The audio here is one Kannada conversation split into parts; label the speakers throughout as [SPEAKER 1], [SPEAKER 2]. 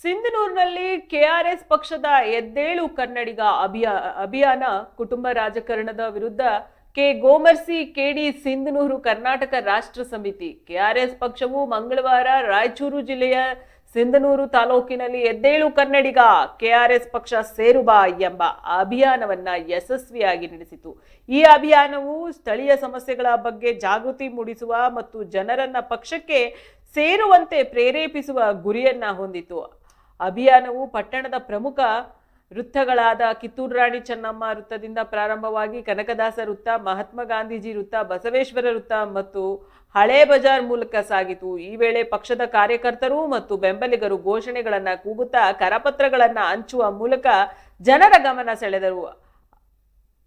[SPEAKER 1] ಸಿಂಧನೂರಿನಲ್ಲಿ ಕೆಆರ್ಎಸ್ ಪಕ್ಷದ ಎದ್ದೇಳು ಕನ್ನಡಿಗ ಅಭಿಯಾನ ಕುಟುಂಬ ರಾಜಕಾರಣದ ವಿರುದ್ಧ ಗೋಮರ್ಸಿ ಕೆಡಿ ಸಿಂಧನೂರು ಕರ್ನಾಟಕ ರಾಷ್ಟ್ರ ಸಮಿತಿ ಕೆಆರ್ಎಸ್ ಪಕ್ಷವು ಮಂಗಳವಾರ ರಾಯಚೂರು ಜಿಲ್ಲೆಯ ಸಿಂಧನೂರು ತಾಲೂಕಿನಲ್ಲಿ ಎದ್ದೇಳು ಕನ್ನಡಿಗ ಕೆಆರ್ಎಸ್ ಪಕ್ಷ ಸೇರುಬಾ ಎಂಬ ಅಭಿಯಾನವನ್ನ ಯಶಸ್ವಿಯಾಗಿ ನಡೆಸಿತು. ಈ ಅಭಿಯಾನವು ಸ್ಥಳೀಯ ಸಮಸ್ಯೆಗಳ ಬಗ್ಗೆ ಜಾಗೃತಿ ಮೂಡಿಸುವ ಮತ್ತು ಜನರನ್ನ ಪಕ್ಷಕ್ಕೆ ಸೇರುವಂತೆ ಪ್ರೇರೇಪಿಸುವ ಗುರಿಯನ್ನ ಹೊಂದಿತು. ಅಭಿಯಾನವು ಪಟ್ಟಣದ ಪ್ರಮುಖ ವೃತ್ತಗಳಾದ ಕಿತ್ತೂರು ರಾಣಿ ಚೆನ್ನಮ್ಮ ವೃತ್ತದಿಂದ ಪ್ರಾರಂಭವಾಗಿ ಕನಕದಾಸ ವೃತ್ತ, ಮಹಾತ್ಮ ಗಾಂಧೀಜಿ ವೃತ್ತ, ಬಸವೇಶ್ವರ ವೃತ್ತ ಮತ್ತು ಹಳೆ ಬಜಾರ್ ಮೂಲಕ ಸಾಗಿತು. ಈ ವೇಳೆ ಪಕ್ಷದ ಕಾರ್ಯಕರ್ತರು ಮತ್ತು ಬೆಂಬಲಿಗರು ಘೋಷಣೆಗಳನ್ನ ಕೂಗುತ್ತಾ ಕರಪತ್ರಗಳನ್ನ ಹಂಚುವ ಮೂಲಕ ಜನರ ಗಮನ ಸೆಳೆದರು.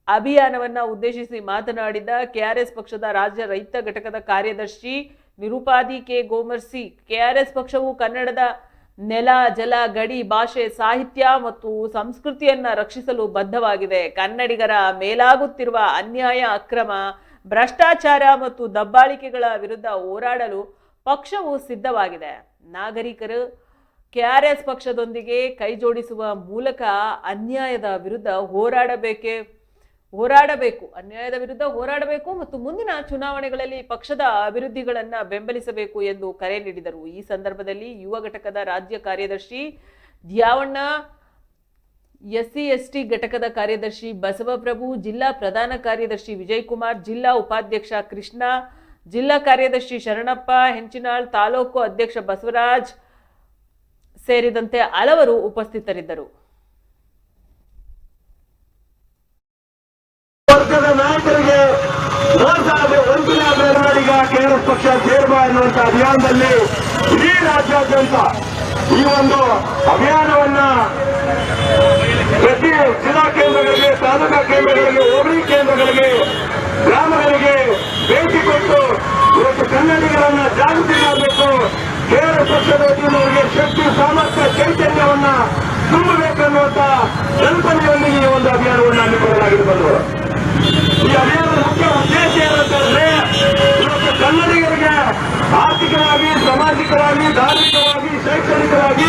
[SPEAKER 1] ಅಭಿಯಾನವನ್ನ ಉದ್ದೇಶಿಸಿ ಮಾತನಾಡಿದ ಕೆಆರ್ಎಸ್ ಪಕ್ಷದ ರಾಜ್ಯ ರೈತ ಘಟಕದ ಕಾರ್ಯದರ್ಶಿ ನಿರುಪಾದಿ ಗೋಮರ್ಸಿ, ಕೆಆರ್ಎಸ್ ಪಕ್ಷವು ಕನ್ನಡದ ನೆಲ, ಜಲ, ಗಡಿ, ಭಾಷೆ, ಸಾಹಿತ್ಯ ಮತ್ತು ಸಂಸ್ಕೃತಿಯನ್ನ ರಕ್ಷಿಸಲು ಬದ್ಧವಾಗಿದೆ. ಕನ್ನಡಿಗರ ಮೇಲಾಗುತ್ತಿರುವ ಅನ್ಯಾಯ, ಅಕ್ರಮ, ಭ್ರಷ್ಟಾಚಾರ ಮತ್ತು ದಬ್ಬಾಳಿಕೆಗಳ ವಿರುದ್ಧ ಹೋರಾಡಲು ಪಕ್ಷವು ಸಿದ್ಧವಾಗಿದೆ. ನಾಗರಿಕರು ಕೆಆರ್ಎಸ್ ಪಕ್ಷದೊಂದಿಗೆ ಕೈ ಜೋಡಿಸುವ ಮೂಲಕ ಅನ್ಯಾಯದ ವಿರುದ್ಧ ಹೋರಾಡಬೇಕು ಮತ್ತು ಮುಂದಿನ ಚುನಾವಣೆಗಳಲ್ಲಿ ಪಕ್ಷದ ಅಭಿವೃದ್ಧಿಗಳನ್ನ ಬೆಂಬಲಿಸಬೇಕು ಎಂದು ಕರೆ ನೀಡಿದರು. ಈ ಸಂದರ್ಭದಲ್ಲಿ ಯುವ ಘಟಕದ ರಾಜ್ಯ ಕಾರ್ಯದರ್ಶಿ ದ್ಯಾವಣ್ಣ, SC/ST ಘಟಕದ ಕಾರ್ಯದರ್ಶಿ ಬಸವಪ್ರಭು, ಜಿಲ್ಲಾ ಪ್ರಧಾನ ಕಾರ್ಯದರ್ಶಿ ವಿಜಯಕುಮಾರ್, ಜಿಲ್ಲಾ ಉಪಾಧ್ಯಕ್ಷ ಕೃಷ್ಣ, ಜಿಲ್ಲಾ ಕಾರ್ಯದರ್ಶಿ ಶರಣಪ್ಪ ಹೆಂಚಿನಾಳ್, ತಾಲೂಕು ಅಧ್ಯಕ್ಷ ಬಸವರಾಜ್ ಸೇರಿದಂತೆ ಹಲವರು ಉಪಸ್ಥಿತರಿದ್ದರು.
[SPEAKER 2] ವರ್ಗದ ನಾಯಕರಿಗೆ ವಂಚನೆ ಬೆಳವಣಿಗೆ ಕೆಆರ್ಎಸ್ ಪಕ್ಷ ಸೇರುವ ಎನ್ನುವಂತ ಅಭಿಯಾನದಲ್ಲಿ ಇಡೀ ರಾಜ್ಯಾದ್ಯಂತ ಈ ಒಂದು ಅಭಿಯಾನವನ್ನ ಪ್ರತಿ ಜಿಲ್ಲಾ ಕೇಂದ್ರಗಳಿಗೆ, ತಾಲೂಕಾ ಕೇಂದ್ರಗಳಿಗೆ, ಹೋಬಳಿ ಕೇಂದ್ರಗಳಿಗೆ, ಗ್ರಾಮಗಳಿಗೆ ಭೇಟಿ ಕೊಟ್ಟು ಇವತ್ತು ಕನ್ನಡಿಗರನ್ನ ಜಾಗೃತಿ ಮಾಡಬೇಕು. ಕೆಆರ್ಎಸ್ ಪಕ್ಷದ ವತಿಯವರಿಗೆ ಶಕ್ತಿ, ಸಾಮರ್ಥ್ಯ, ಚೈತನ್ಯವನ್ನ ತುಂಬಬೇಕನ್ನುವಂತ ಕಲ್ಪನೆಯೊಂದಿಗೆ ಈ ಒಂದು ಅಭಿಯಾನವನ್ನು ಹಮ್ಮಿಕೊಳ್ಳಲಾಗಿದೆ. ಬಂದವರು ಈ ಅಭಿಯಾನದ ಮುಖ್ಯ ಉದ್ದೇಶ ಏನಂತಂದ್ರೆ ಇವತ್ತು ಕನ್ನಡಿಗರಿಗೆ ಆರ್ಥಿಕವಾಗಿ, ಸಾಮಾಜಿಕವಾಗಿ, ಧಾರ್ಮಿಕವಾಗಿ, ಶೈಕ್ಷಣಿಕವಾಗಿ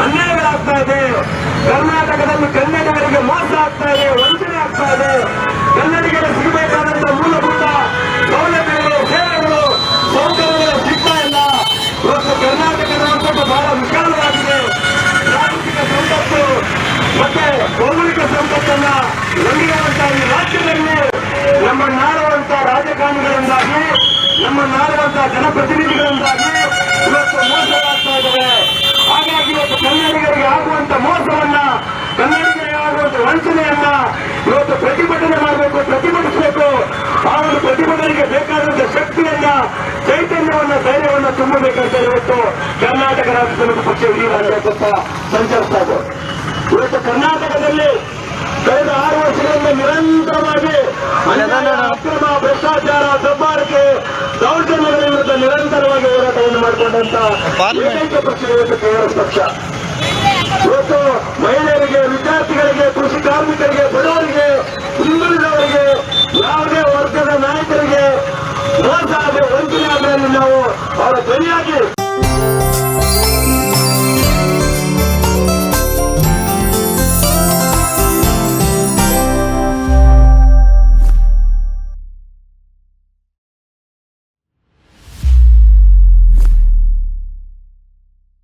[SPEAKER 2] ಅನ್ಯಾಯಗಳಾಗ್ತಾ ಇದೆ. ಕರ್ನಾಟಕದಲ್ಲಿ ಕನ್ನಡಿಗರಿಗೆ ಮೋಸ ಆಗ್ತಾ ಇದೆ, ವಂಚನೆ ಆಗ್ತಾ ಇದೆ. ಕನ್ನಡಿಗರಿಗೆ ಸಿಗಬೇಕಾದಂತಹ ಮೂಲಭೂತ ಸೌಲಭ್ಯಗಳು, ಸೇವೆಗಳು, ಸೌಕರ್ಯಗಳು ಸಿಗ್ತಾ ಇಲ್ಲ. ಇವತ್ತು ಕರ್ನಾಟಕದ ಒಕ್ಕೂಟ ಬಹಳ ವಿಶಾಲವಾಗಿದೆ. ಜಾಗತಿಕ ಸಂಪತ್ತು ಮತ್ತೆ ಭೌಗೋಳಿಕ ಸಂಪತ್ತನ್ನ ಹೊಂದಿರುವಂತಹ ಈ ರಾಜ್ಯದಲ್ಲಿ ನಮ್ಮ ನಾಡುವಂತ ರಾಜಕಾರಣಿಗಳಿಂದಾಗಿ, ನಮ್ಮ ನಾಡುವಂತಹ ಜನಪ್ರತಿನಿಧಿಗಳಿಂದಾಗಿ ಇವತ್ತು ಮೋಸಗಳಾಗ್ತಾ ಇದ್ದಾರೆ. ಹಾಗಾಗಿ ಇವತ್ತು ಕನ್ನಡಿಗರಿಗೆ ಆಗುವಂತ ಮೋಸವನ್ನ, ಕನ್ನಡಿಗರಿಗೆ ಆಗುವಂತ ವಂಚನೆಯನ್ನ ಇವತ್ತು ಪ್ರತಿಭಟನೆ ಮಾಡಬೇಕು, ಪ್ರತಿಭಟಿಸಬೇಕು. ಆ ಒಂದು ಪ್ರತಿಭಟನೆಗೆ ಬೇಕಾದಂತ ಶಕ್ತಿಯನ್ನ, ಚೈತನ್ಯವನ್ನ, ಧೈರ್ಯವನ್ನ ತುಂಬಬೇಕಂತ ಇವತ್ತು ಕರ್ನಾಟಕ ರಾಜ್ಯ ಸಮಿತಿ ಪಕ್ಷ ಇಡೀ ರಾಜ್ಯಾದ್ಯಂತ ಸಂಚರಿಸ್ತಾ ಇದೆ. ಇವತ್ತು ಕರ್ನಾಟಕದಲ್ಲಿ ಕಳೆದ 6 ವರ್ಷಗಳಿಂದ ನಿರಂತರವಾಗಿ ಅಕ್ರಮ, ಭ್ರಷ್ಟಾಚಾರ, ದಬ್ಬಾಳಿಕೆ, ದೌರ್ಜನ್ಯಗಳ ವಿರುದ್ಧ ನಿರಂತರವಾಗಿ ಹೋರಾಟವನ್ನು ಮಾಡಿಕೊಂಡಂತ ಏಕೈಕ ಪಕ್ಷ ಇವತ್ತು ಕೆಆರ್ಎಸ್ ಪಕ್ಷ. ಇವತ್ತು ಮಹಿಳೆಯರಿಗೆ, ವಿದ್ಯಾರ್ಥಿಗಳಿಗೆ, ಕೃಷಿ ಕಾರ್ಮಿಕರಿಗೆ, ಬಡವರಿಗೆ, ಹಿಂದುಳಿದವರಿಗೆ, ಯಾವುದೇ ವರ್ಗದ ನಾಯಕರಿಗೆ ಮೋಸ ಆದರೆ, ವಂಚನೆ ಆದರೆ ನಾವು ಅವರ ಧ್ವನಿಯಾಗಿ